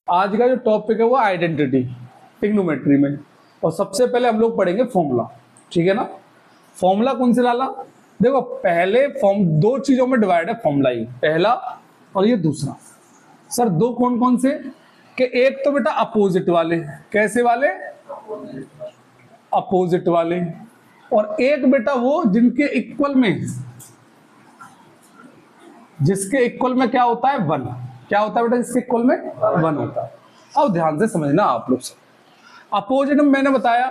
आज का जो टॉपिक है वो आइडेंटिटी ट्रिग्नोमेट्री में। और सबसे पहले हम लोग पढ़ेंगे फॉर्मूला, ठीक है ना। फॉर्मूला कौन से डाला, देखो पहले फॉर्म दो चीजों में डिवाइड है फॉर्मूला, ही पहला और ये दूसरा। सर दो कौन कौन से, कि एक तो बेटा अपोजिट वाले, कैसे वाले, अपोजिट वाले, और एक बेटा वो जिनके इक्वल में, जिसके इक्वल में क्या होता है, वन। क्या होता है बेटा, जिसके इक्वल में वन होता है। अब ध्यान से समझना आप लोग से, अपोजिट में मैंने बताया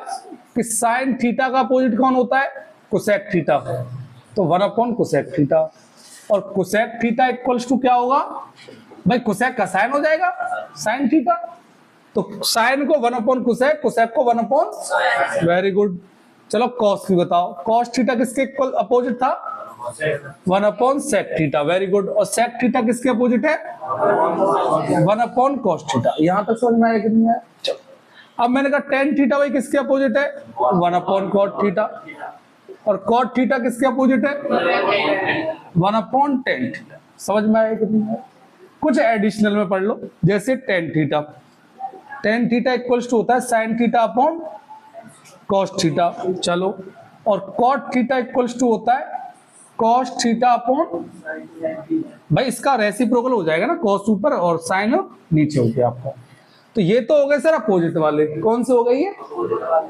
कि साइन थीटा का अपोजिट कौन होता है, कोसेक थीटा। तो वन अपॉन कोसेक थीटा, और कोसेक थीटा इक्वल्स टू क्या होगा भाई, कोसेक का साइन हो जाएगा साइन थीटा। तो साइन को वन अपॉन कोसेक, कोसेक को वन अपॉन, वेरी गुड। चलो कॉस की बताओ, कॉस थीटा किसके इक्वल अपोजिट था, one upon sec theta, very good. और सेक थीटा किसके अपोजिट है, वन अपॉन कॉस थीटा। यहां तक समझ में आया कि नहीं है। चलो अब मैंने कहा टेन थीटा भाई किसके अपोजिट है, वन अपॉन कॉट थीटा, और कॉट थीटा किसके अपोजिट है, वन अपॉन टेन थीटा। समझ में आया कि नहीं है। कुछ एडिशनल में पढ़ लो, जैसे tan theta, tan theta equals to होता है sine theta upon cos theta. चलो, और कॉट थीटा इक्वल्स टू होता है कॉस थीटा अपॉन, भाई इसका रेसिप्रोकल हो जाएगा ना, कॉस ऊपर और साइन नीचे हो गया आपका। तो ये तो हो गए सर अपोजिट वाले, कौन से हो गए ये,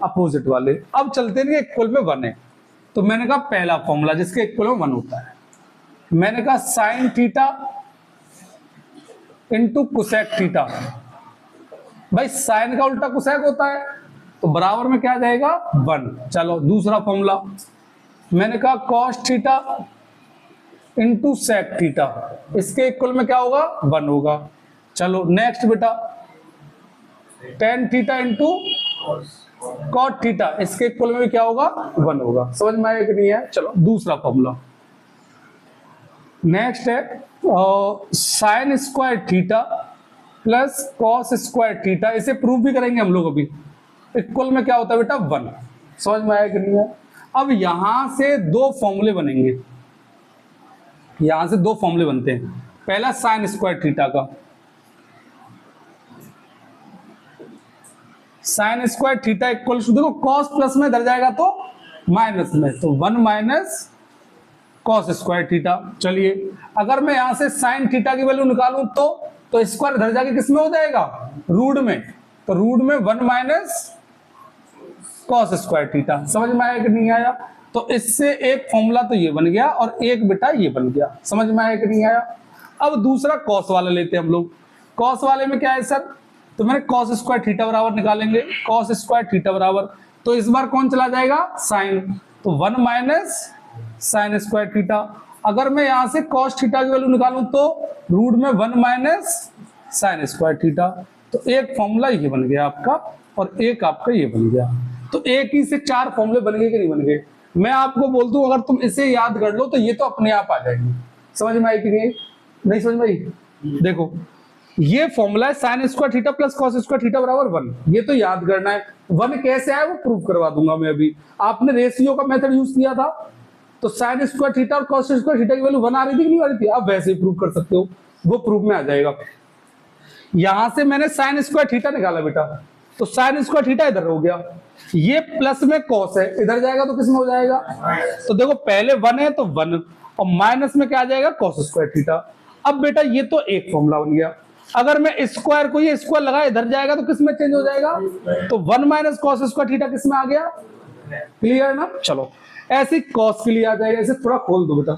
अपोजिट वाले। अब चलते हैं इक्वल में वन है, तो मैंने कहा पहला फॉर्मूला जिसके इक्वल में वन होता है, मैंने कहा sine theta into cosec theta. भाई साइन का उल्टा कोसेक होता है, तो बराबर में क्या आ जाएगा, वन। चलो दूसरा फॉर्मूला, मैंने कहा cos theta into sec theta, इसके इक्वल में क्या होगा, वन होगा। चलो नेक्स्ट बेटा, tan theta into cot theta, इसके इक्वल में क्या होगा, वन होगा। समझ में आया कि नहीं है। चलो दूसरा फॉर्मूला नेक्स्ट है, sign square theta plus cos square theta, इसे प्रूव भी करेंगे हम लोग अभी। इक्वल में क्या होता है बेटा, वन। समझ में आया कि नहीं है। अब यहां से दो फॉर्मूले बनेंगे, यहां से दो फॉर्मूले बनते हैं। पहला साइन स्क्वायर थीटा का, sine square theta equal to, देखो कॉस प्लस में इधर जाएगा तो माइनस में, तो one minus cos square theta. चलिए अगर मैं यहां से साइन थीटा की वैल्यू निकालूं तो स्क्वायर इधर जाके किस में हो जाएगा, रूट में, तो रूट में one minus cos square theta. समझ में आया कि नहीं आया। तो इससे एक फॉर्मूला तो ये बन गया और एक बेटा ये बन गया। समझ में आया कि नहीं आया। अब दूसरा कॉस वाला लेते हैं हम लोग। कॉस वाले में क्या है सर, तो मैंने कॉस स्क्वायर थीटा बराबर निकालेंगे, कॉस स्क्वायर थीटा बराबर, तो इस बार कौन चला जाएगा, साइन, तो one minus sine square theta. अगर मैं यहां से कॉस थीटा की वैल्यू निकालूं तो रूट में one minus sine square theta. तो एक फॉर्मूला ये बन गया आपका और एक आपका ये बन गया। तो एक ही से चार फॉर्मूले बन गए कि नहीं बन गए। मैं आपको बोल दूं अगर तुम इसे याद कर लो तो ये तो अपने आप आ जाएगी। समझ में आई कि नहीं समझ में आई। देखो ये फॉर्मूला है sign square theta plus cos square theta बराबर वन, ये तो याद करना है। वन कैसे आया वो प्रूव करवा दूंगा मैं अभी। आपने रेशियो का मेथड यूज किया था, तो साइन स्क्वायर थीटा और कॉस स्क्वायर थीटा की वैल्यू वन आ रही थी कि नहीं आ रही थी, आप वैसे ही प्रूव कर सकते हो, वो प्रूफ में आ जाएगा। यहां से मैंने साइन स्क्वायर थीटा निकाला बेटा, तो साइन स्क्वायर थीटा इधर हो गया, ये प्लस में कॉस है, इधर जाएगा तो किस में हो जाएगा, तो देखो पहले वन है तो वन, और माइनस में क्या आ जाएगा, कॉस स्क्वायर थीटा। अब बेटा ये तो एक फॉर्मूला बन गया। अगर मैं स्क्वायर को ये स्क्वायर लगा इधर जाएगा तो किस में चेंज हो जाएगा, तो one minus cos square theta किस में आ गया, क्लियर ना। चलो ऐसे कॉस के लिए आ जाएगा, ऐसे थोड़ा खोल दो बेटा।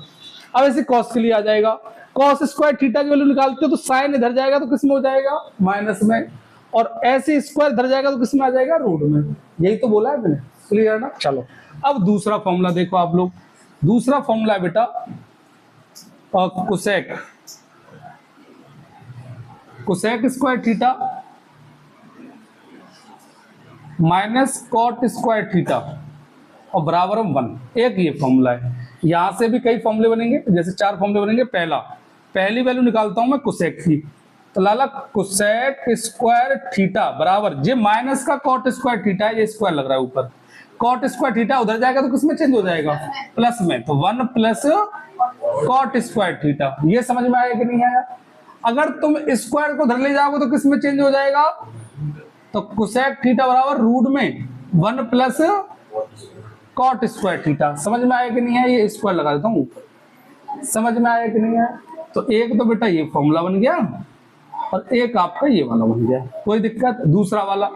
अब ऐसे कॉस के लिए आ जाएगा, कॉस स्क्वायर थीटा की वैल्यू निकालते हो तो साइन इधर जाएगा तो किस में हो जाएगा, माइनस में, और ऐसे स्क्वायर इधर जाएगा तो किस में आ जाएगा, रूट में। यही तो बोला है मैंने, क्लियर ना। चलो अब दूसरा फॉर्मूला देखो आप लोग। दूसरा फॉर्मूला है बेटा cosec, cosec square theta minus cot square theta और बराबर में वन। एक ये फॉर्मूला है। यहां से भी कई फॉर्मूले बनेंगे, जैसे चार फॉर्मूले बनेंगे। पहली वैल्यू निकालता हूं मैं कोसेक की, तो लाला कोसेक स्क्वायर थीटा बराबर, ये माइनस का कॉट स्क्वायर थीटा है, ये स्क्वायर लग रहा है ऊपर, कॉट स्क्वायर थीटा उधर जाएगा तो किसमें चेंज हो जाएगा, प्लस में, तो one plus cot square theta. ये समझ में आया कि नहीं आया। अगर तुम स्क्वायर को धर ले जाओगे तो किस में चेंज हो जाएगा? तो कोसेक थीटा बराबर रूट में 1 प्लस कॉट स्क्वायर थीटा। समझ में आया कि नहीं है? ये स्क्वायर लगा देता हूँ, समझ में आया कि नहीं है? तो एक तो बेटा ये फॉर्मूला बन गया और एक आपका ये वाला बन गया, कोई दिक्कत? दूसरा वाला,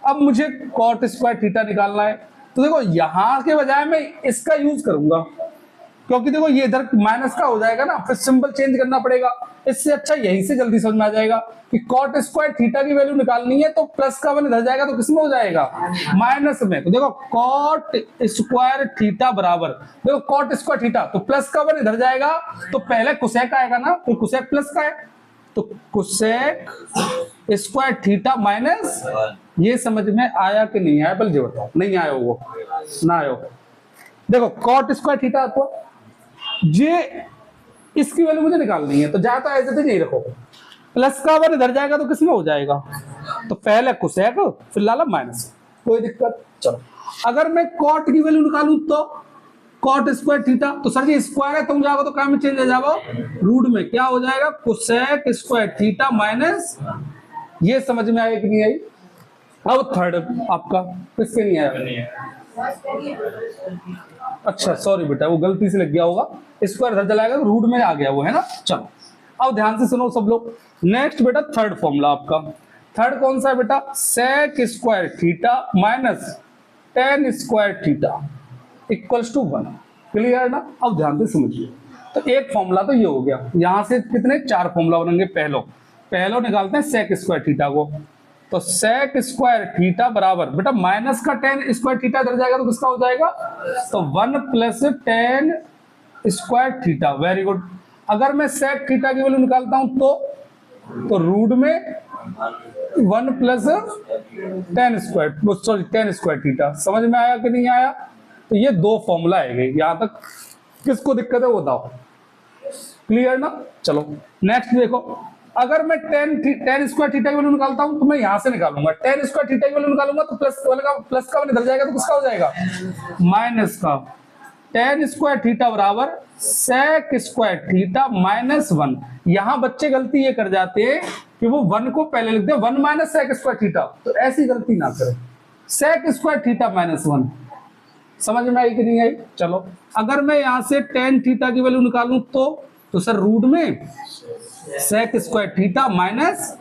अब मुझे कॉट स्क्वायर थीटा निकालना है, तो देखो यहां के बजाय मैं इसका यूज करूंगा, क्योंकि देखो ये इधर माइनस का हो जाएगा ना, फिर सिंबल चेंज करना पड़ेगा। इससे अच्छा यहीं से जल्दी समझ में आ जाएगा कि कॉट स्क्वायर थीटा की वैल्यू निकालनी है, तो प्लस का 1 इधर जाएगा तो किसमें हो जाएगा? माइनस में। तो देखो कॉट स्क्वायर थीटा बराबर, देखो कॉट स्क्वायर थीटा, तो प्लस का 1 इधर जाएगा तो पहले कोसेक आएगा ना, तो कोसेक प्लस का है, तो कोसेक स्क्वायर थीटा माइनस, ये समझ में आया कि नहीं आया? बल्कि बताओ, नहीं आया वो ना आया। देखो कॉट स्क्वायर थीटा आपको ये इसकी वैल्यू मुझे निकालनी है, तो जाता ऐसे तो नहीं रखो, प्लस का 1 इधर जाएगा तो किसमें हो जाएगा? तो पहले कोसेक फिर लाला माइनस, कोई दिक्कत? चलो अगर मैं कॉट की वैल्यू निकालूं तो कॉट स्क्वायर थीटा, तो सर जी स्क्वायर है, तुम जाओगे तो क्या में चेंज हो जाओ? रूट में। क्या हो जाएगा? कोसेक स्क्वायर थीटा माइनस, ये समझ में आया कि नहीं आई? अब थर्ड आपका किसके नहीं आया? अच्छा सॉरी बेटा, वो गलती से लग गया होगा, स्क्वायर इधर चला गया तो रूट में आ गया वो, है ना? चलो अब ध्यान से सुनो सब लोग। नेक्स्ट बेटा थर्ड फॉर्मूला आपका, थर्ड कौन सा है बेटा? Sec square theta minus tan square theta equals to 1। Clear ना? अब ध्यान से समझिए। तो एक फॉर्मूला तो ये हो गया, यहां से कितने? 4 फॉर्मूला बनेंगे। पहलो निकालते हैं सेक स्क्वायर थीटा को, तो सेक स्क्वायर थीटा बराबर बेटा माइनस का 10 स्क्वायर थीटा इधर जाएगा तो किसका हो जाएगा? तो 1 plus 10 square theta. Very good. अगर मैं सेक थीटा की वैल्यू निकालता हूं तो रूट में 1 plus 10 square, sorry 10 square theta. समझ में आया कि नहीं आया? तो ये 2 फॉर्मूला है, यहां तक किसको दिक्कत है वो बताओ? क्लियर ना? चलो नेक्स्ट देखो, अगर मैं 10 स्क्वायर थीटा की वैल्यू निकालता हूं तो मैं यहां से निकालूंगा, 10 स्क्वायर थीटा की वैल्यू निकालूंगा तो प्लस का 1 इधर जाएगा तो किसका हो जाएगा? माइनस का। 10 स्क्वायर थीटा बराबर सेक स्क्वायर थीटा माइनस 1। यहां बच्चे गलती ये कर जाते हैं कि वो 1 को पहले लिख दे 1 माइनस सेक स्क्वायर थीटा, तो ऐसी गलती ना करें। Sec square theta minus 1। समझ में आई कि नहीं आई? चलो अगर मैं यहां से टेन थीटा की वैल्यू निकालूं तो सर रूट में सेक स्क्वायर थीटा माइनस,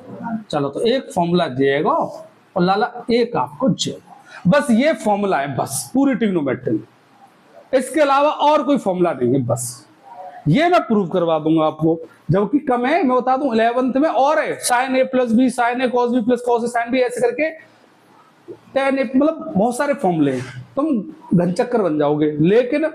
चलो तो एक फॉर्मूला जाएगा और लाला एक आपको जाएगा। बस ये फॉर्मूला है, बस पूरी ट्रिग्नोमेट्री, इसके अलावा और कोई फॉर्मूला नहीं है। बस ये मैं प्रूव करवा दूंगा आपको, जबकि कम है मैं बता दूं 11th में और है, sign A plus B sign A cos B plus cos A sine B, ऐसे करके 10 मतलब बहुत सारे फॉर्मूले हैं, तुम घनचक्कर बन जाओगे। लेकिन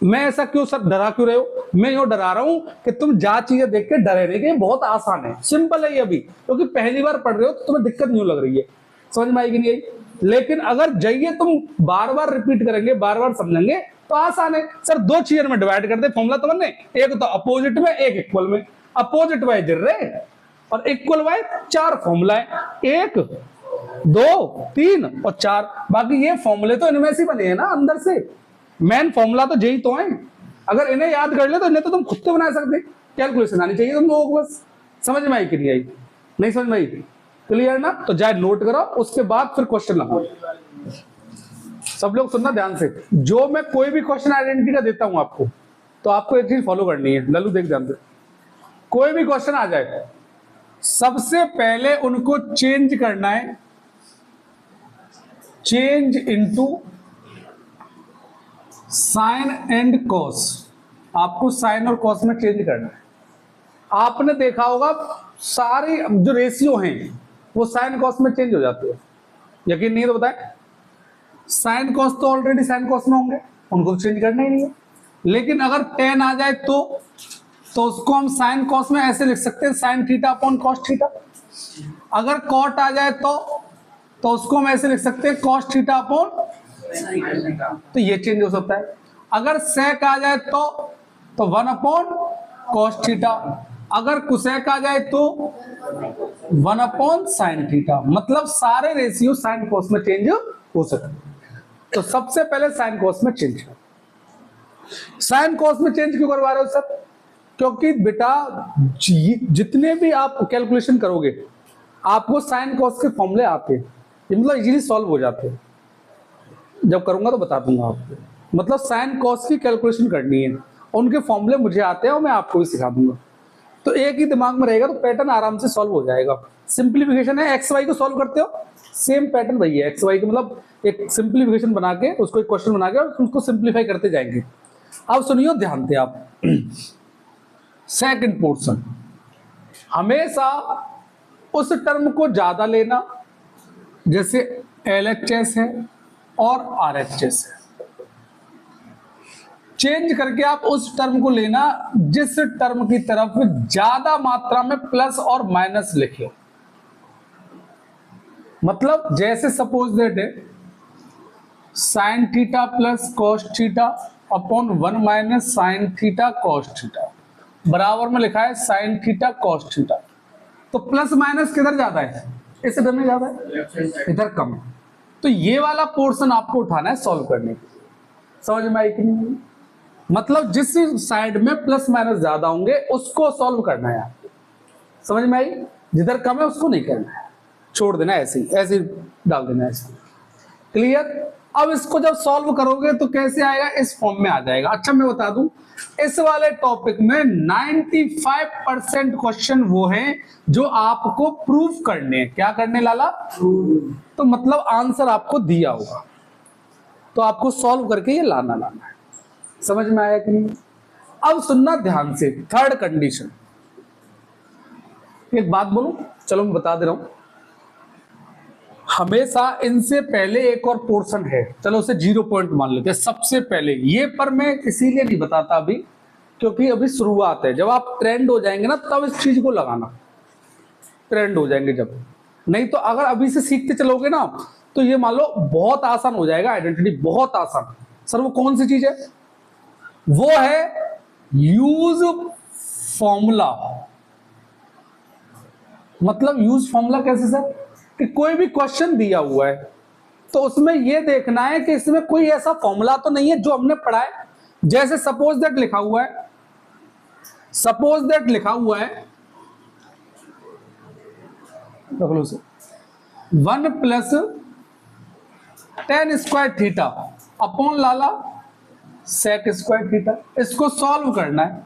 मैं ऐसा क्यों सर डरा क्यों रहे हो? मैं यो डरा रहा हूं कि तुम जा चीजें देख के डरे नहीं, कि बहुत आसान है, सिंपल है ये अभी, क्योंकि पहली बार पढ़ रहे हो तो तुम्हें दिक्कत नहीं लग रही है। समझ में आएगी नहीं आई? लेकिन अगर जाइए तुम बार बार रिपीट करेंगे, बार बार समझेंगे तो आसान है। सर 2 चीजों में डिवाइड कर दे फॉर्मूला तुमने, एक तो अपोजिट में एक इक्वल में। अपोजिट वाइज गिर रहे और इक्वल वाइज 4 फॉर्मूला है, 1 2 3 और 4। बाकी ये फॉर्मूले तो इनमें से बने हैं ना, अंदर से मेन फॉर्मूला तो यही तो है। अगर इन्हें याद कर ले तो इन्हें तो तुम खुद से बना सकते, कैलकुलेशन आनी चाहिए तुम लोगों को। बस समझ में आई कि नहीं आई? नहीं समझ में आई? क्लियर ना? तो जाए नोट करो, उसके बाद फिर क्वेश्चन लगाओ। सब लोग सुनना ध्यान से, जो मैं कोई भी क्वेश्चन आइडेंटिटी का देता हूं आपको, तो आपको एक चीज फॉलो करनी है। लल्लू देख ध्यान से, कोई भी क्वेश्चन आ जाए सबसे पहले उनको चेंज करना है, change into sine and cos. आपको साइन और कॉस में चेंज करना है। आपने देखा होगा सारी जो रेशियो हैं वो साइन कॉस में चेंज हो जाती है, यकीन नहीं तो बताएं। साइन कॉस तो ऑलरेडी साइन कॉस में होंगे, उनको तो चेंज करना ही नहीं है। लेकिन अगर टेन आ जाए तो उसको हम साइन कॉस में ऐसे लिख सकते हैं, sign theta upon cos theta. अगर कॉट आ जाए तो उसको हम ऐसे लिख सकते हैं, कॉस थीटा अपॉन, तो ये चेंज हो सकता है। अगर सेक आ जाए तो 1 अपॉन कॉस थीटा। अगर कुसेक आ जाए तो 1 अपॉन साइन थीटा। मतलब सारे रेशियो साइन कॉस में चेंज हो सकते हैं। तो सबसे पहले साइन कॉस में चेंज, साइन कॉस में चेंज क्यों करवा रहे हो सर? क्योंकि बेटा जितने भी आप कैलकुलेशन करोगे आपको साइन कॉस के फॉर्मूले आते हैं, ये मतलब इजीली सॉल्व हो जाते हैं। जब करूंगा तो बता दूंगा आपको। मतलब साइन कॉस की कैलकुलेशन करनी है, उनके फॉर्मूले मुझे आते हैं और मैं आपको भी सिखा दूंगा। तो एक ही दिमाग में रहेगा तो पैटर्न आराम से सॉल्व हो जाएगा। सिंप्लीफिकेशन है, एक्स वाई को सॉल्व करते हो, सेम पैटर्न वही है। एक्स वाई को मतलब एक सिंप्लीफिकेशन बना के उसको एक क्वेश्चन बना के उसको सिंप्लीफाई करते जाएंगे। अब सुनियो ध्यान से आप, सेकंड पोर्शन, हमेशा उस टर्म को ज्यादा लेना जैसे LHS है और RHS है, चेंज करके आप उस टर्म को लेना जिस टर्म की तरफ ज्यादा मात्रा में प्लस और माइनस लिखे। मतलब जैसे सपोज दैट है sine theta plus cos theta upon 1 minus sine theta cos theta, बराबर में लिखा है साइन थीटा कॉस थीटा। तो प्लस माइनस किधर जाता है? इस टर्म में जाता है, इधर कम है। तो ये वाला पोर्शन आपको उठाना है सॉल्व करने के लिए। समझ में आई कि नहीं? मतलब जिस साइड में प्लस माइनस ज्यादा होंगे उसको सॉल्व करना है आपको। समझ में आई? जिधर कम है उसको नहीं करना है, छोड़ देना, ऐसे ही डाल देना ऐसे। क्लियर? अब इसको जब सॉल्व करोगे तो कैसे आएगा? इस फॉर्म में आ जाएगा। अच्छा मैं बता दूं, इस वाले टॉपिक में 95% क्वेश्चन वो हैं जो आपको प्रूफ करने हैं। क्या करने लाला? तो मतलब आंसर आपको दिया होगा तो आपको सॉल्व करके ये लाना है। समझ में आया कि नहीं? अब सुनना ध्यान से, थर्ड कंडीशन। एक बात बोलूं, चलो मैं बता दे रहा हूं, हमेशा इनसे पहले एक और पोर्शन है, चलो उसे 0 पॉइंट मान लेते हैं सबसे पहले। ये पर मैं इसीलिए नहीं बताता अभी क्योंकि अभी शुरुआत है। जब आप ट्रेंड हो जाएंगे ना तब इस चीज को लगाना, ट्रेंड हो जाएंगे जब। नहीं तो अगर अभी से सीखते चलोगे ना तो ये मान लो बहुत आसान हो जाएगा आइडेंटिटी, बहुत आसान। सर वो कौन सी चीज है? वो है यूज फॉर्मूला। मतलब यूज फॉर्मूला कैसे सर? कि कोई भी क्वेश्चन दिया हुआ है तो उसमें यह देखना है कि इसमें कोई ऐसा फॉर्मूला तो नहीं है जो हमने पढ़ा है। जैसे सपोज दैट लिखा हुआ है, सपोज दैट लिखा हुआ है 1 plus tan square theta upon लाला sec स्क्वायर थीटा। इसको सॉल्व करना है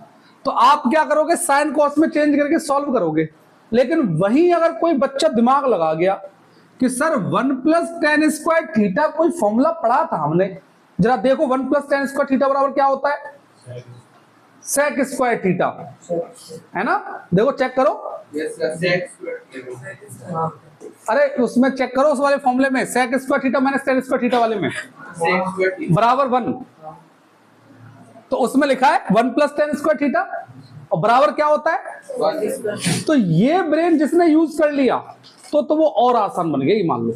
तो आप क्या करोगे? साइन कॉस में चेंज करके सॉल्व करोगे। लेकिन वहीं अगर कोई बच्चा दिमाग लगा गया कि sir 1 plus tan square theta कोई फॉर्मूला पढ़ा था हमने, जरा देखो 1 प्लस tan स्क्वायर थीटा बराबर क्या होता है? sec स्क्वायर थीटा, है ना? देखो चेक करो। अरे उसमें चेक करो, उस वाले फॉर्मूले में sec square theta minus tan square theta वाले में बराबर 1। तो उसमें लिखा है 1 प्लस tan स्क्वायर थीटा और बराबर क्या होता है? तो ये ब्रेन जिसने यूज कर लिया तो वो और आसान बन गया, ये मान लो।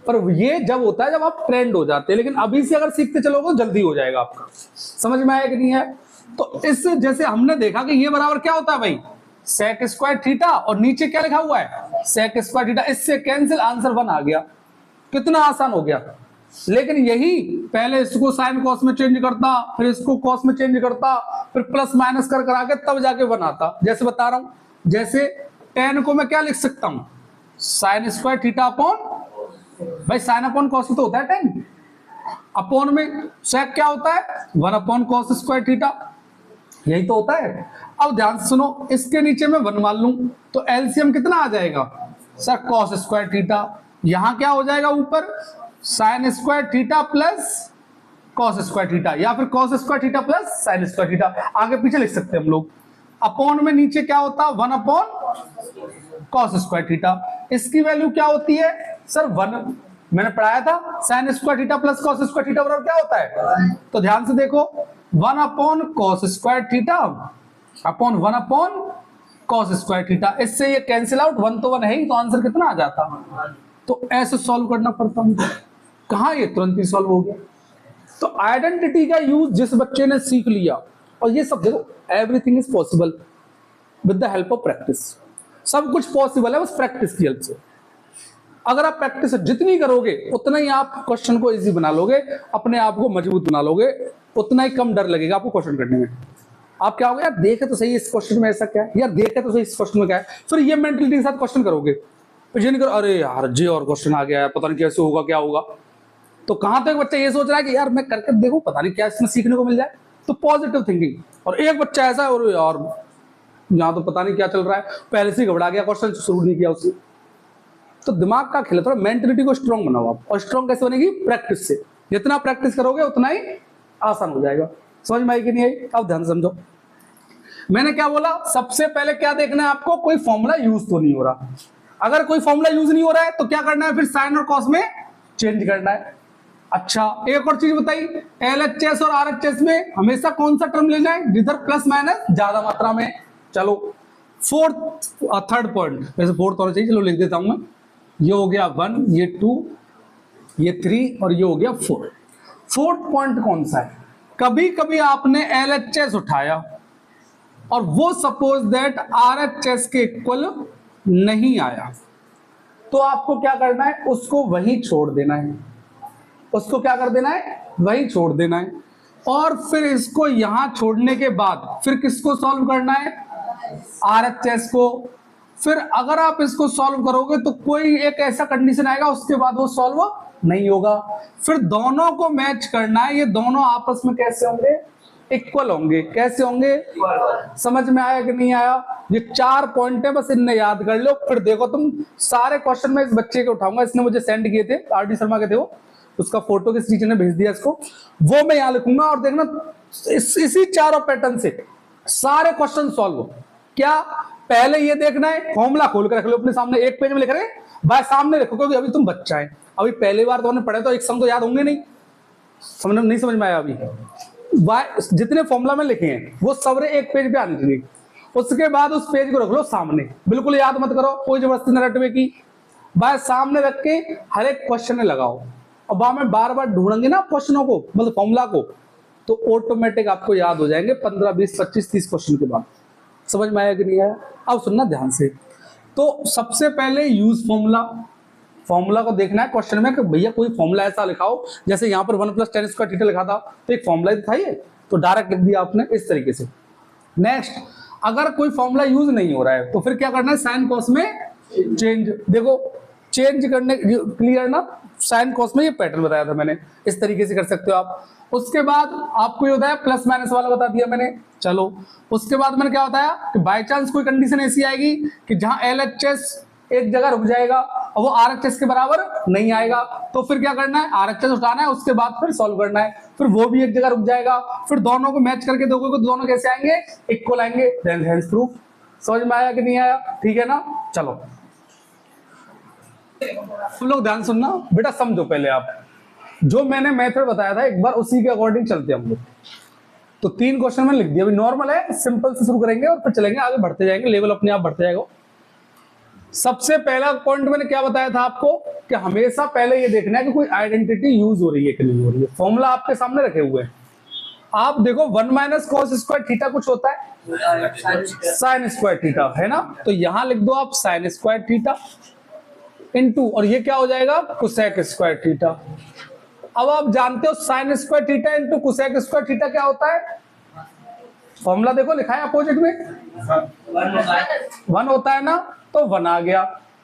पर ये जब होता है जब आप ट्रेंड हो जाते हैं, लेकिन अभी से अगर सीखते चलोगे तो जल्दी हो जाएगा आपका। समझ में आया कि नहीं है? तो इस जैसे हमने देखा कि ये बराबर क्या होता है भाई? sec स्क्वायर थीटा और नीचे क्या लिखा हुआ है? sec square theta. इससे कैंसिल, आंसर 1 आ गया। कितना आसान हो गया। लेकिन यही पहले इसको साइन कॉस में चेंज करता, फिर इसको कॉस में चेंज करता, फिर प्लस माइनस कर आके तब जाके बनाता। जैसे बता रहा हूं, जैसे tan को मैं क्या लिख सकता हूं? साइन स्क्वायर थीटा अपॉन, भाई साइन अपॉन कॉस तो होता है tan, अपॉन में sec क्या होता है? 1 अपॉन कॉस स्क्वायर थीटा, यही तो होता है। अब ध्यान से सुनो, इसके नीचे में 1 मान लूं तो एलसीएम कितना आ जाएगा? Sir cos square theta. यहां क्या हो जाएगा? ऊपर sign square theta plus cos square theta, या फिर cos square theta plus sine square theta, आगे पीछे लिख सकते हैं हम लोग। अपॉन में नीचे क्या होता? 1 अपॉन कॉस स्क्वायर थीटा। इसकी वैल्यू क्या होती है? सर 1 मैंने पढ़ाया था, sign square theta plus cos square theta बराबर क्या होता है? तो ध्यान से देखो, 1 upon cos square theta upon 1 upon cos square theta. इससे ये कैंसिल आउट, 1 तो 1 है ही, तो आंसर कितना आ जाता? तो ऐसे सॉल्व करना पड़ता है। कहां ये तुरंत ही सॉल्व हो गया। तो आइडेंटिटी का यूज जिस बच्चे ने सीख लिया, और ये सब देखो, everything is possible with the help of practice. सब कुछ पॉसिबल है बस प्रैक्टिस की हेल्प से। अगर आप प्रैक्टिस जितनी करोगे उतना ही आप क्वेश्चन को इजी बना लोगे, अपने आप को मजबूत बना लोगे, उतना ही कम डर लगेगा आपको क्वेश्चन करने में। आप क्या होगा, यार देखे तो सही इस क्वेश्चन में ऐसा क्या है, यार देखे तो सही इस क्वेश्चन में क्या है, फिर ये मेंटलिटी के साथ क्वेश्चन करोगे, फिर ये नहीं करो अरे यार जी और क्वेश्चन आ गया है, पता नहीं कैसे होगा क्या होगा। तो कहां तो एक बच्चा ये सोच रहा है कि यार मैं करके देखूं, पता नहीं क्या इसमें सीखने को मिल जाए, तो पॉजिटिव थिंकिंग। और एक बच्चा ऐसा है और यार यहाँ तो पता नहीं क्या चल रहा है, पहले से घबरा गया, क्वेश्चन शुरू नहीं किया उसने। तो दिमाग का खेल, थोड़ा मेंटलिटी को स्ट्रॉन्ग बनाओ आप। और स्ट्रॉन्ग कैसे बनेगी, प्रैक्टिस से। जितना प्रैक्टिस करोगे उतना ही आसान हो जाएगा। समझ में आई कि नहीं आई? अब ध्यान समझो, मैंने क्या बोला, सबसे पहले क्या देखना है आपको, कोई फॉर्मूला यूज तो नहीं हो रहा। अगर कोई फॉर्मूला यूज नहीं हो रहा है तो क्या करना है, फिर साइन और कॉस में चेंज करना है। अच्छा एक और चीज बताई, LHS और RHS में हमेशा कौन सा टर्म ले जाए, जिधर प्लस माइनस ज्यादा मात्रा में। चलो थर्ड पॉइंट, वैसे फोर्थ होना चाहिए, चलो लिख देता हूं मैं। ये हो गया 1, ये 2, ये 3 और ये हो गया 4। फोर्थ पॉइंट कौन सा है, कभी कभी आपने LHS उठाया और वो सपोज दैट RHS के इक्वल नहीं आया, तो आपको क्या करना है, उसको वही छोड़ देना है। उसको क्या कर देना है, वही छोड़ देना है। और फिर इसको यहां छोड़ने के बाद फिर किसको सॉल्व करना है, RHS को। फिर अगर आप इसको सॉल्व करोगे तो कोई एक ऐसा कंडीशन आएगा, उसके बाद वो सॉल्व नहीं होगा। फिर दोनों को मैच करना है, ये दोनों आपस में कैसे होंगे, इक्वल होंगे। कैसे होंगे, समझ में आया कि नहीं आया? ये 4 पॉइंट है, बस इन्हें याद कर लो। फिर देखो तुम सारे क्वेश्चन में इस बच्चे के उठाऊंगा, इसने मुझे सेंड किए थे, RD शर्मा के थे वो, उसका फोटो किस टीचर ने भेज दिया इसको, वो मैं यहां लिखूंगा। और देखना इसी चारों पैटर्न से सारे क्वेश्चन सॉल्व हो। क्या पहले ये देखना है, फॉर्मूला खोल कर रख लो अपने सामने, एक पेज में लिख रहे हैं भाई, सामने रखो, क्योंकि अभी तुम बच्चा है, अभी पहली बार तो पढ़े तो एक सम तो याद होंगे नहीं, समझ में आया? अभी जितने फॉर्मूला में लिखे हैं वो सबरे एक पेज पे आने चाहिए। उसके बाद उस पेज को रख लो सामने, बिल्कुल याद मत करो, कोई जबरदस्ती न रटवे की, भाई सामने रख के हर एक क्वेश्चन में लगाओ। और वहां में बार बार ढूंढेंगे ना क्वेश्चनों को, मतलब फॉर्मूला को, तो ऑटोमेटिक आपको याद हो जाएंगे 15, 20, 25, 30 क्वेश्चन के बाद। समझ में आया कि नहीं आया? अब सुनना ध्यान से। तो सबसे पहले यूज फॉर्मूला, फॉर्मूला को देखना है क्वेश्चन में कि भैया कोई फॉर्मूला ऐसा लिखाओ, जैसे यहाँ पर 1 + tan स्क्वायर थीटा लिखा था, तो एक फॉर्मूला था ये, तो डायरेक्ट लिख दिया आपने इस तरीके से। नेक्स्ट, अगर कोई फॉर्मूला यूज नहीं हो रहा है तो फिर क्या करना है, साइन कॉस में चेंज। देखो चेंज करने, क्लियर ना, साइन कॉस में ये पैटर्न बताया था मैंने, इस तरीके से कर सकते हो आप। उसके बाद आपको ये बताया प्लस माइनस वाला बता दिया मैंने। चलो उसके बाद मैंने क्या बताया कि बाय चांस कोई कंडीशन ऐसी आएगी कि जहां LHS एक जगह रुक जाएगा और वो RHS के बराबर नहीं आएगा, तो फिर क्या करना है, RHS उठाना है, उसके बाद फिर सॉल्व करना है। फिर वो भी एक जगह रुक जाएगा, फिर दोनों को मैच करके देखोगे तो दोनों कैसे आएंगे, इक्वल आएंगे, देन हेंस प्रूफ। समझ में आया कि नहीं आया? ठीक है ना? चलो तुम लोग ध्यान सुनना बेटा, समझो पहले आप, जो मैंने मेथड बताया था एक बार उसी के अकॉर्डिंग चलते हैं हम लोग। तो 3 क्वेश्चन मैंने लिख दिया, अभी नॉर्मल है, सिंपल से शुरू करेंगे और फिर चलेंगे आगे, बढ़ते जाएंगे, लेवल अपने आप बढ़ते जाएगा। सबसे पहला पॉइंट मैंने क्या बताया था आपको कि हमेशा पहले ये देखना है कि कोई आइडेंटिटी यूज हो रही है कि नहीं हो रही है। फॉर्मूला आपके सामने रखे हुए हैं, आप देखो 1 - cos स्क्वायर थीटा कुछ होता है, साइन स्क्वायर थीटा है ना, तो यहां लिख दो आप साइन स्क्वायर थीटा इनटू, और ये क्या हो जाएगा, कोसेक स्क्वायर थीटा। अब आप जानते हो sign square theta into cosec square theta क्या होता है, फॉर्मूला देखो लिखा है अपोजिट में, 1 होता है ना, तो 1 आ गया।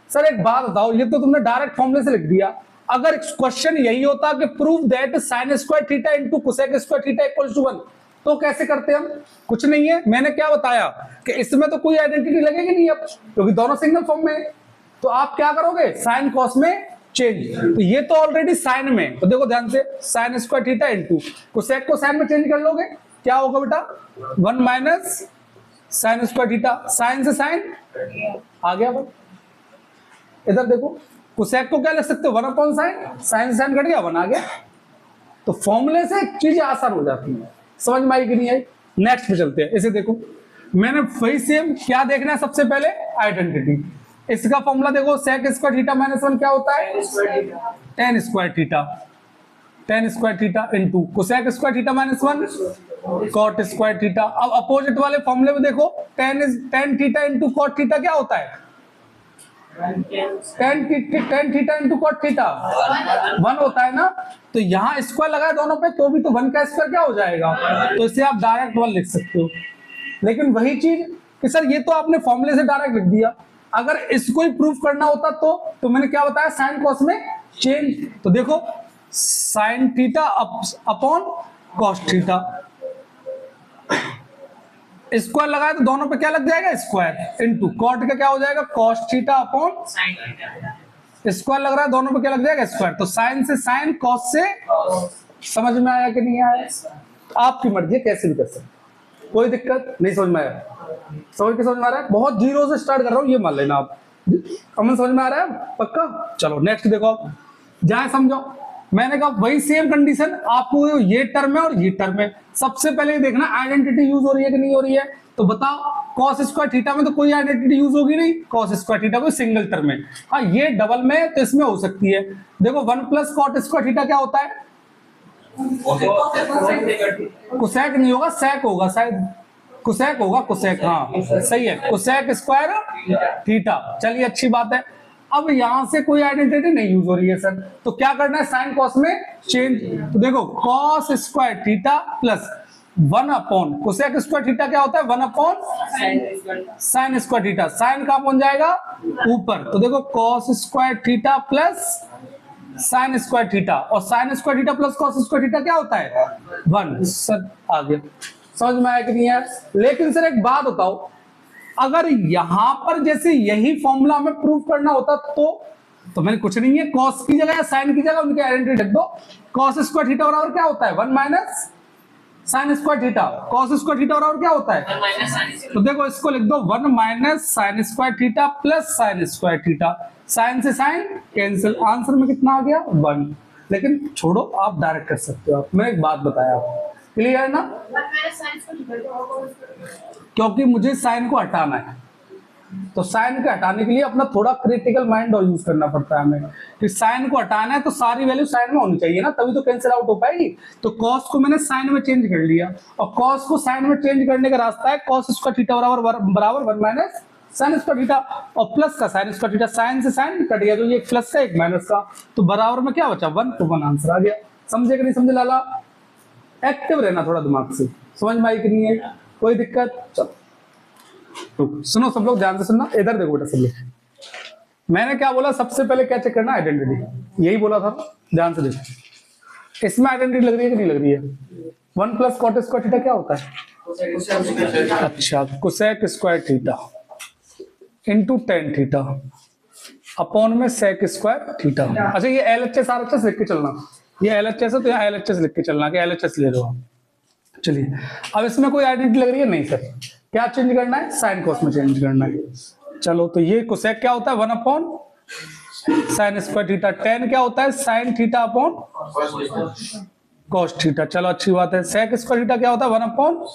सर एक बात बताओ, ये तो तुमने डायरेक्ट फॉर्मूले से लिख दिया, अगर क्वेश्चन यही होता कि prove that sine square theta into cosec square theta equals to 1, तो कैसे करते हम? कुछ नहीं है, मैंने क्या बताया कि इसमें तो कोई आइडेंटिटी लगेगी नहीं अब, क्योंकि दोनों सिंगल फॉर्म में है। तो आप क्या करोगे, साइन कॉस में चेंज, तो ये तो ऑलरेडी साइन में, तो देखो ध्यान से, sign square theta into cosec को साइन में चेंज कर लोगे, क्या होगा बेटा, 1 - साइन स्क्वायर थीटा, साइन से साइन आ गया। इधर देखो कोसेक को क्या लिख सकते हो, 1/sin, साइन से साइन कट गया, 1 आ गया। तो फॉर्मूले से चीजें आसान हो जाती है। समझ में आई कि नहीं आई? नेक्स्ट पे चलते हैं। इसे देखो, मैंने वही सेम क्या देखना है, सबसे पहले आइडेंटिटी। इसका फॉर्मूला देखो, सेक स्क्वायर थीटा -1 क्या होता है, tan square theta, tan square theta into cosec square theta -1 cot square theta. अब अपोजिट वाले फॉर्मूले में देखो, tan theta into cot theta क्या होता है, tan theta into cot theta 1 होता है ना, तो यहाँ स्क्वायर लगाए दोनों पे, तो भी तो 1 का स्क्वायर क्या हो जाएगा, तो इसे आप डायरेक्ट 1 लिख सकते हो। लेकिन वही चीज कि सर ये तो आपने फॉर्मूले से डायरेक्ट लिख दिया, अगर इसको ही प्रूफ करना होता तो मैंने क्या बताया, साइन कॉस में चेंज। तो देखो sign theta upon cos theta, square लगाए तो दोनों पे क्या लग जाएगा, स्क्वायर, इनटू कॉट का क्या हो जाएगा, कॉस थीटा अपॉन स्क्वायर लग रहा है, दोनों पे क्या लग जाएगा, स्क्वायर। तो साइन से साइन, कॉस से, समझ में आया कि नहीं आया? आपकी मर्जी, कैसे भी कर सकते, कोई दिक्कत नहीं। समझ में आया? समझ में आ रहा है? बहुत जीरो से स्टार्ट कर रहा हूँ, ये मान लेना आप। अमन समझ में आ रहा है पक्का? चलो नेक्स्ट देखो आप, जहां समझो मैंने कहा वही सेम कंडीशन, आपको ये टर्म है और ये टर्म है। सबसे पहले देखना आइडेंटिटी यूज हो रही है कि नहीं हो रही है। तो बताओ कॉस स्क्वायर थीटा में तो कोई आइडेंटिटी यूज होगी नहीं, कॉस स्क्वायर थीटा कोई सिंगल टर्म है। हाँ ये डबल में तो इसमें हो सकती है। देखो 1 प्लस कॉट स्क्वायर थीटा क्या होता है, कोसेक नहीं होगा, सेक होगा शायद, कोसेक होगा, कोसेक, हाँ सही है, कोसेक स्क्वायर थीटा। चलिए अच्छी बात है। अब यहां से कोई आइडेंटिटी नहीं यूज हो रही है सर, तो क्या करना है, साइन कॉस में चेंज। तो देखो cos square theta plus 1 upon cosec square theta क्या होता है, 1 upon sine square theta. Sine कहां पहुंच जाएगा, ऊपर। तो देखो cos square theta plus sine square theta, और sine square theta plus cos square theta क्या होता है, 1। सर आ गया, समझ में आया कि नहीं है? लेकिन सर एक बात बताओ, अगर यहां पर जैसे यही फॉर्मूला हमें प्रूव करना होता तो मैंने कुछ नहीं है, कॉस की जगह या साइन की जगह उनकी आइडेंटिटी रख दो। कॉस स्क्वायर थीटा बराबर क्या होता है, 1 minus sine square theta. Cos square theta बराबर क्या होता है, 1 माइनस साइन। तो देखो इसको लिख दो 1 minus sine square theta plus sine square theta. Sine से साइन कैंसिल, आंसर में कितना आ गया, 1। लेकिन छोड़ो, आप डायरेक्ट कर सकते हो। मैंने एक बात बताया, क्लियर है ना? क्योंकि मुझे साइन को हटाना है, तो साइन को हटाने के लिए अपना थोड़ा क्रिटिकल माइंड और यूज करना पड़ता है हमें। कि साइन को हटाना है तो सारी वैल्यू साइन में होनी चाहिए ना, तभी तो कैंसिल आउट हो पाएगी। तो कॉस को मैंने साइन में चेंज कर लिया, और कॉस को साइन में चेंज करने का रास्ता है कॉस स्क्वायर थीटा बराबर 1 माइनस साइन स्क्वायर थीटा, और प्लस का साइन स्क्वायर थीटा। साइन से साइन कट गया, तो ये एक प्लस का एक माइनस का, तो बराबर में क्या बचा, 1। तो 1 आंसर आ गया। समझे कि नहीं समझे लाला? एक्टिव रहना थोड़ा दिमाग से, समझ में आई कि नहीं है? कोई दिक्कत? चलो सुनो सब लोग, ध्यान से सुनना, इधर देखो बेटा सब लोग। मैंने क्या बोला, सबसे पहले क्या चेक करना, आइडेंटिटी, यही बोला था, ध्यान से देखो। इसमें आइडेंटिटी लग रही है कि नहीं लग रही है? 1 प्लस कॉट स्क्वायर थीटा क्या होता है, अच्छा cosec square theta into tan theta upon में सेक स्क्वायर थीटा। अच्छा ये LHS RHS लिख के चलना, ये LHS है तो यहाँ LHS लिख के चलना कि LHS ले लो आप। चलिए अब इसमें कोई आइडेंटिटी लग रही है नहीं सर, क्या चेंज करना है, साइन कॉस में चेंज करना है। चलो तो ये कोसेक क्या होता है, 1 upon sine square theta. Ten क्या होता है, sine theta upon cos theta. चलो अच्छी बात है। सेक स्क्वायर थीटा क्या होता है, 1 अपॉन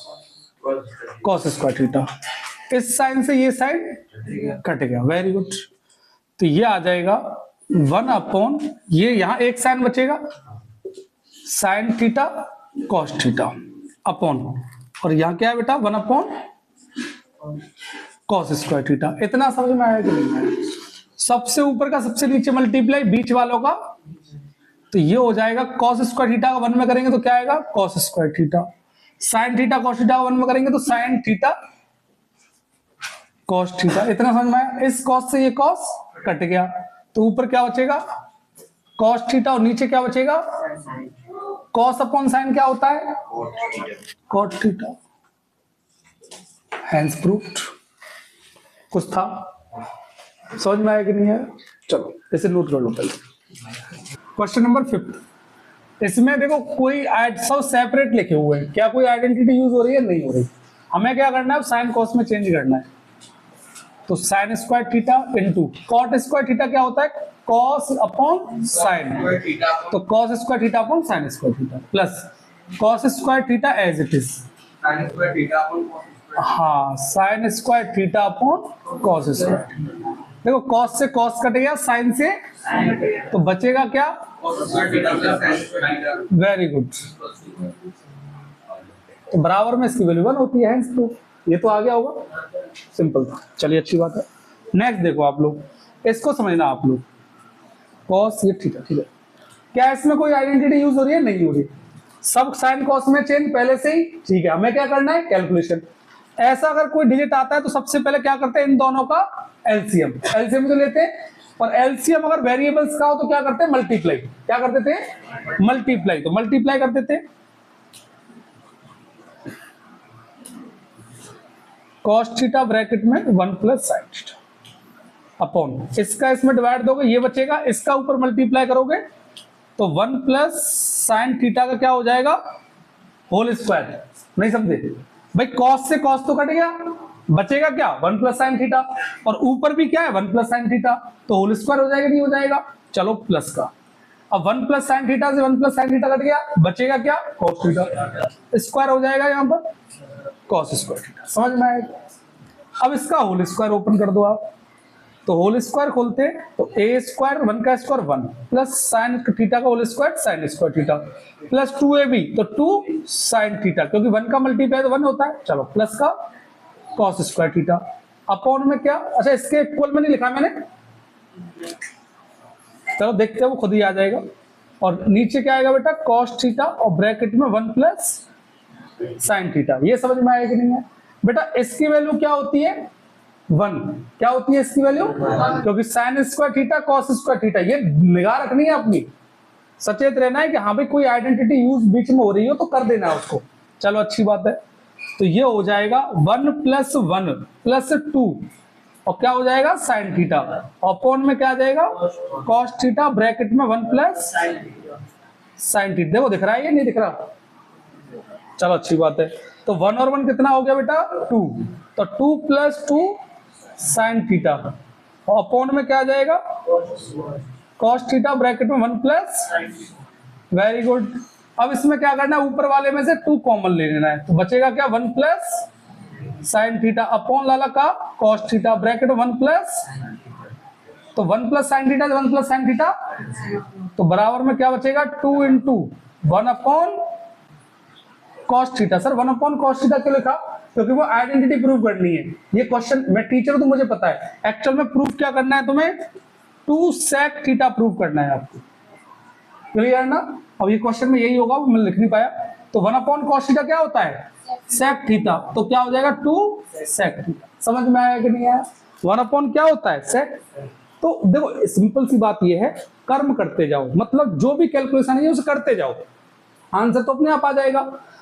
कॉस स्क्वायर थीटा। इस साइन से ये साइन कट गया, वेरी गुड। तो ये आ जाएगा 1 अपॉन, ये यहां एक साइन बचेगा, sine theta cos theta upon, और यहां क्या है बेटा, 1 अपॉन कॉस स्क्वायर थीटा। इतना समझ में आया कि नहीं आया? सबसे ऊपर का सबसे नीचे मल्टीप्लाई बीच वालों का, तो ये हो जाएगा कॉस स्क्वायर थीटा का 1 में करेंगे तो क्या आएगा, cos square theta. Sine theta cos theta का 1 में करेंगे तो साइन थीटा कॉस थीटा। इतना समझ में आया? इस कॉस से ये कॉस कट गया, तो ऊपर क्या बचेगा, कॉस थीटा, और नीचे क्या बचेगा, कॉस अपॉन साइन क्या होता है, कॉट थीटा। Hence proved. कुछ था समझ में आया कि नहीं है? चलो इसे नोट कर लो पहले। क्वेश्चन नंबर 5, इसमें देखो कोई सब सेपरेट लिखे हुए हैं, क्या कोई आइडेंटिटी यूज हो रही है, नहीं हो रही। हमें क्या करना है, साइन कॉस में चेंज करना है। तो sine square theta into cot square theta क्या होता है, कॉस अपॉन साइन, तो cos square theta upon sine square theta plus cos square theta as it is, हाँ sine square theta upon cos square. देखो cos से cos cut गया, sine से, तो बचेगा क्या, वेरी गुड। तो बराबर में इसकी वैल्यू 1 होती है, तो ये तो आ गया होगा, सिंपल था। चलिए अच्छी बात है। नेक्स्ट देखो आप लोग, इसको समझना आप लोग, कॉस ये थीटा, ठीक है, क्या इसमें कोई आइडेंटिटी यूज हो रही है, नहीं हो रही। सब साइन कॉस में चेंज पहले से ही, ठीक है। हमें क्या करना है, कैलकुलेशन। ऐसा अगर कोई डिजिट आता है तो सबसे पहले क्या करते हैं, इन दोनों का एलसीएम, एलसीएम तो लेते हैं, और एलसीएम अगर वेरिएबल्स का हो तो क्या करते हैं, मल्टीप्लाई, क्या करते थे, मल्टीप्लाई, तो मल्टीप्लाई करते थे कॉस थीटा ब्रैकेट में 1 प्लस साइन थीटा अपॉन, इसका इसमें डिवाइड दोगे ये बचेगा, इसका ऊपर मल्टीप्लाई करोगे तो 1 प्लस साइन थीटा का क्या हो जाएगा, होल स्क्वायर। नहीं समझे भाई, कॉस से कॉस तो कट गया, बचेगा क्या 1 प्लस साइन थीटा, और ऊपर भी क्या है 1 प्लस साइन थीटा, तो होल स्क्वायर हो जाएगा, नहीं हो जाएगा, चलो प्लस का। अब 1 प्लस साइन थीटा से 1 प्लस साइन थीटा कट गया, बचेगा क्या कॉस थीटा, स्क्वायर हो जाएगा यहाँ पर कॉस स्क्वायर थीटा, समझ में आएगा। अब इसका होल स्क्वायर ओपन कर दो आप, तो होल स्क्वायर खोलते हैं तो ए स्क्वायर 1 का स्क्वायर 1 प्लस साइन थीटा का whole square sine square theta plus 2ab तो 2 साइन थीटा, क्योंकि 1 का मल्टीप्लाई तो 1 होता है, चलो प्लस का कॉस स्क्वायर थीटा अपॉन में क्या, अच्छा इसके इक्वल में नहीं लिखा मैंने, चलो देखते हैं वो खुद ही आ जाएगा। और नीचे क्या आएगा बेटा, कॉस थीटा और ब्रैकेट में 1 प्लस साइन थीटा, ये समझ में आएगा कि नहीं है बेटा। इसकी वैल्यू क्या होती है 1, क्या होती है इसकी वैल्यू, क्योंकि sign square theta cos square theta, ये निगाह रखनी है अपनी, सचेत रहना है कि हाँ भाई कोई आइडेंटिटी यूज बीच में हो रही हो तो कर देना है उसको, चलो अच्छी बात है। तो ये हो जाएगा 1 प्लस 1 प्लस 2 और क्या हो जाएगा साइन थीटा, अपॉन में क्या आ जाएगा कॉस थीटा ब्रैकेट में 1 प्लस साइन थीटा, देखो दिख रहा है ये नहीं दिख रहा, चलो अच्छी बात है। तो 1 और 1 कितना हो गया बेटा 2, तो 2 प्लस 2 साइन थीटा और अपॉन में क्या आ जाएगा कॉस थीटा ब्रैकेट में 1 प्लस, वेरी गुड। अब इसमें क्या करना है, ऊपर वाले में से 2 कॉमन ले लेना है, तो बचेगा क्या 1 प्लस साइन थीटा अपॉन लाला का कॉस थीटा ब्रैकेट में 1 प्लस, तो 1 plus sine theta 1 plus sine theta, तो बराबर में क्या बचेगा 2 into 1 upon cos theta. Sir 1 upon cos theta क्यों लिखा, क्योंकि वो आइडेंटिटी प्रूव करनी है, ये क्वेश्चन मैं टीचर हूं तो मुझे पता है, एक्चुअल में प्रूफ क्या करना है तुम्हें, 2 सेक थीटा प्रूव करना है आपको, क्लियर ना। अब ये क्वेश्चन में यही होगा, मैं लिख नहीं पाया, तो 1 अपॉन कॉस थीटा क्या होता है सेक थीटा, तो क्या हो जाएगा 2 सेक थीटा, समझ में आया कि नहीं आया। 1 अपॉन क्या होता है सेक, तो देखो सिंपल सी बात ये है, कर्म करते जाओ, मतलब जो भी कैलकुलेशन है उसे करते जाओ, आंसर तो अपने आप आ जाएगा।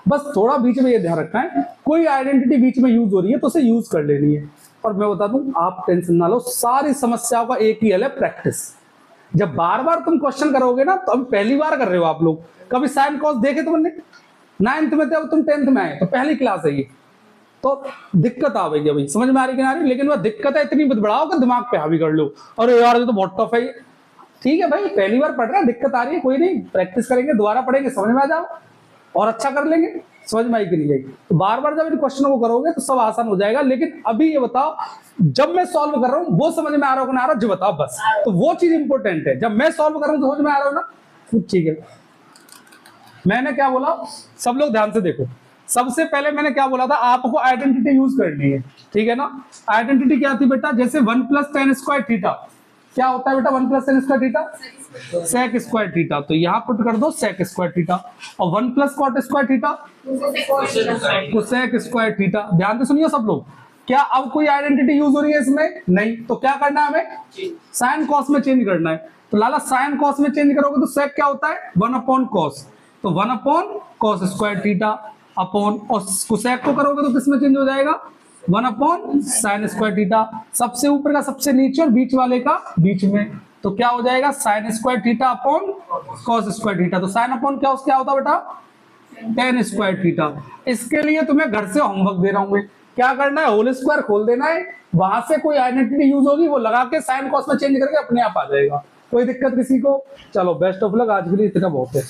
बस थोड़ा बीच में ये ध्यान रखना है, कोई आइडेंटिटी बीच में यूज हो रही है तो उसे यूज कर लेनी है। और मैं बता दूं, आप टेंशन ना लो, सारी समस्याओं का एक ही हल है, प्रैक्टिस। जब बार बार तुम क्वेश्चन करोगे ना, तो अब पहली बार कर रहे हो आप लोग, कभी साइन कॉस देखे तुमने 9th में थे, अब तुम 10th में आए, तो पहली क्लास है ये, तो दिक्कत आएगी भाई, समझ में आ रही कि ना रही, लेकिन वह दिक्कत है इतनी मत बढ़ाओ कि दिमाग पे हावी कर लो, अरे यार ये तो बहुत टफ है ये, ठीक है भाई पहली बार पढ़ रहे हैं, दिक्कत आ रही है, कोई नहीं, प्रैक्टिस करेंगे, दोबारा पढ़ेंगे, समझ में आ जाओ और अच्छा कर लेंगे, समझ में आई कि नहीं आएगी। तो बार बार जब इन क्वेश्चनों को करोगे तो सब आसान हो जाएगा। लेकिन अभी ये बताओ, जब मैं सॉल्व कर रहा हूं वो समझ में आ रहा हो ना आ रहा, जो बताओ बस, तो वो चीज इंपॉर्टेंट है, जब मैं सॉल्व कर रहा हूं तो समझ में आ रहा हो ना, ठीक है। मैंने क्या बोला, सब लोग ध्यान से देखो, सबसे पहले मैंने क्या बोला था, आपको आइडेंटिटी यूज करनी है, ठीक है ना। आइडेंटिटी क्या थी बेटा, जैसे 1 प्लस tan स्क्वायर थीटा क्या होता है बेटा, 1 plus tan square theta sec square theta, तो यहां पुट कर दो सेक स्क्वायर थीटा, और 1 plus cot square theta cosec square theta. ध्यान से सुनिए सब लोग, क्या अब कोई आइडेंटिटी यूज हो रही है इसमें, नहीं, तो क्या करना है हमें, साइन कॉस में चेंज करना है। तो लाला साइन कॉस में चेंज करोगे तो सेक क्या होता है 1 अपॉन कॉस, तो 1 upon cos square theta upon, और कोसेक को करोगे तो किस में चेंज हो जाएगा 1 अपॉन साइन स्क्वायर थीटा, सबसे ऊपर का सबसे नीचे और बीच वाले का बीच में, तो क्या हो जाएगा sign square theta upon cos square theta. तो साइन अपॉन क्या क्या होता है बेटा tan स्क्वायर थीटा। इसके लिए तुम्हें घर से होमवर्क दे रहा हूं मैं, क्या करना है, होल स्क्वायर खोल देना है, वहां से कोई आइडेंटिटी यूज होगी वो लगा के साइन कॉस में चेंज करके अपने आप आ जाएगा, कोई दिक्कत किसी को। चलो बेस्ट ऑफ लक, आज के लिए इतना बहुत है।